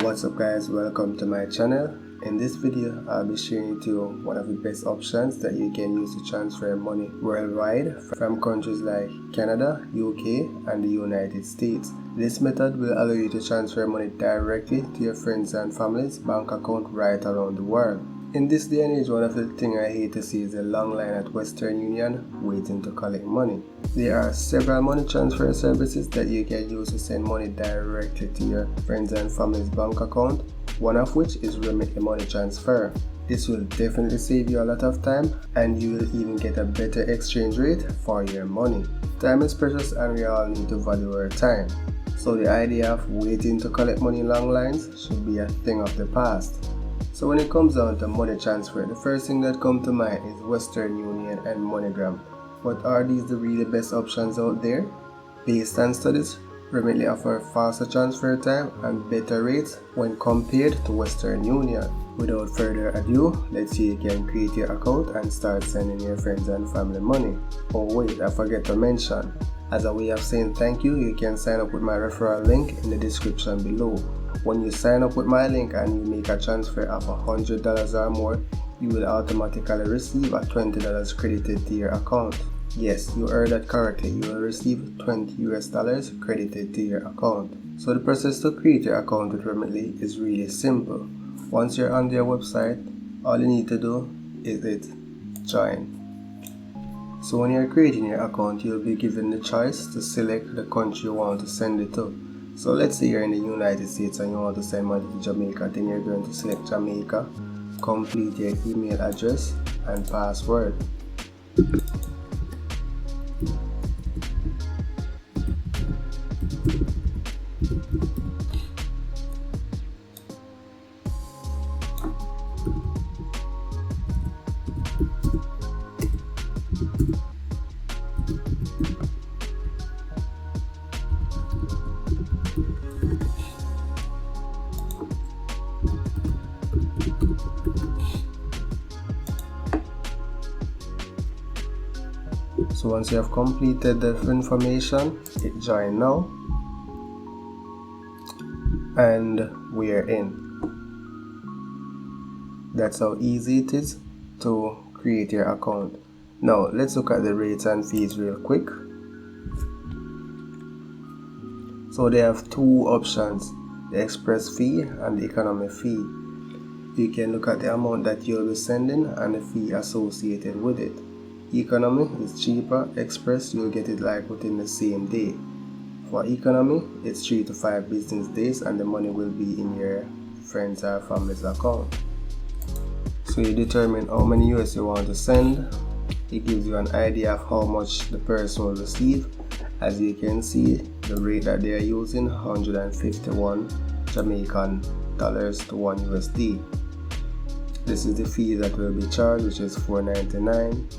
What's up guys, welcome to my channel. In this video I'll be sharing with you one of the best options that you can use to transfer money worldwide from countries like Canada, UK and the United States. This method will allow you to transfer money directly to your friends and family's bank account right around the world. In this day and age, one of the things I hate to see is a long line at Western Union waiting to collect money. There are several money transfer services that you can use to send money directly to your friends and family's bank account, one of which is Remitly money transfer. This will definitely save you a lot of time and you will even get a better exchange rate for your money. Time is precious and we all need to value our time. So the idea of waiting to collect money in long lines should be a thing of the past. So when it comes down to money transfer, the first thing that comes to mind is Western Union and MoneyGram. But are these the really best options out there? Based on studies, Remitly offers faster transfer time and better rates when compared to Western Union. Without further ado, let's see if you can create your account and start sending your friends and family money. Oh wait, I forgot to mention, as a way of saying thank you, you can sign up with my referral link in the description below. When you sign up with my link and you make a transfer of $100 or more, you will automatically receive a $20 credited to your account. Yes, you heard that correctly. You will receive $20 credited to your account. So the process to create your account with Remitly is really simple. Once you're on their website, all you need to do is hit join. So when you're creating your account, you'll be given the choice to select the country you want to send it to. So let's say you're in the United States and you want to send money to Jamaica, then you're going to select Jamaica, complete your email address and password. So once you have completed the information, hit join now and we are in. That's how easy it is to create your account. Now let's look at the rates and fees real quick. So they have two options, the express fee and the economy fee. You can look at the amount that you'll be sending and the fee associated with it. Economy is cheaper, express you'll get it like within the same day. For economy, it's 3 to 5 business days and the money will be in your friends or family's account. So you determine how many US you want to send. It gives you an idea of how much the person will receive. As you can see, the rate that they are using, 151 Jamaican dollars to 1 USD. This is the fee that will be charged, which is $4.99.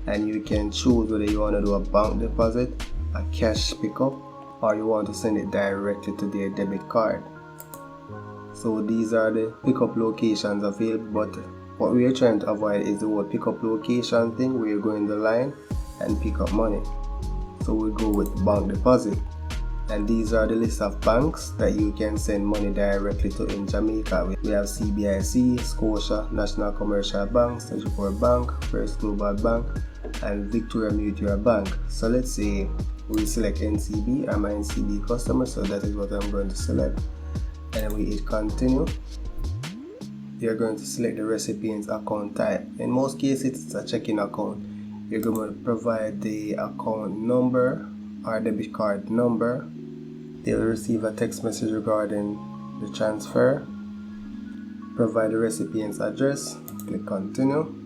And you can choose whether you want to do a bank deposit, a cash pickup, or you want to send it directly to their debit card. So these are the pickup locations available, but what we are trying to avoid is the whole pickup location thing where you go in the line and pick up money. So we'll go with bank deposit. And these are the list of banks that you can send money directly to in Jamaica. We have CBIC, Scotia, National Commercial Bank, Central Bank, First Global Bank, and Victoria Mutual Bank. So let's say we select NCB. I'm an NCB customer, so that is what I'm going to select. And then we hit continue. You're going to select the recipient's account type. In most cases, it's a checking account. You're going to provide the account number or debit card number. They'll receive a text message regarding the transfer. Provide the recipient's address. Click continue.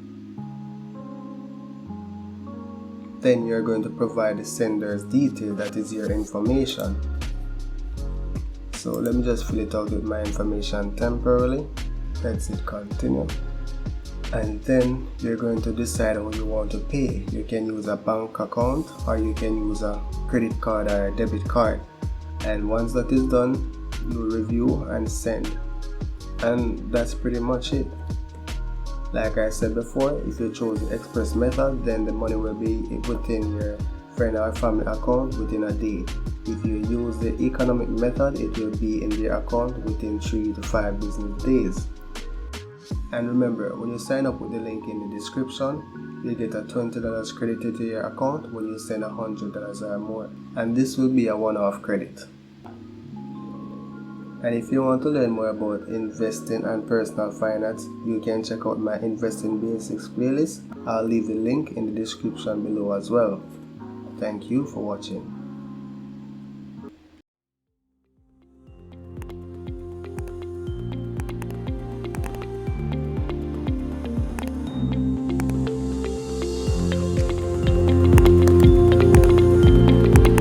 Then you're going to provide the sender's detail, that is your information. So let me just fill it out with my information temporarily. Let's hit continue. And then you're going to decide how you want to pay. You can use a bank account or you can use a credit card or a debit card. And once that is done, you review and send. And that's pretty much it. Like I said before, if you chose the express method, then the money will be within your friend or family account within a day. If you use the economic method, it will be in their account within 3 to 5 business days. And remember, when you sign up with the link in the description, you get a $20 credited to your account when you send $100 or more. And this will be a one-off credit. And if you want to learn more about investing and personal finance, you can check out my Investing Basics playlist. I'll leave the link in the description below as well. Thank you for watching.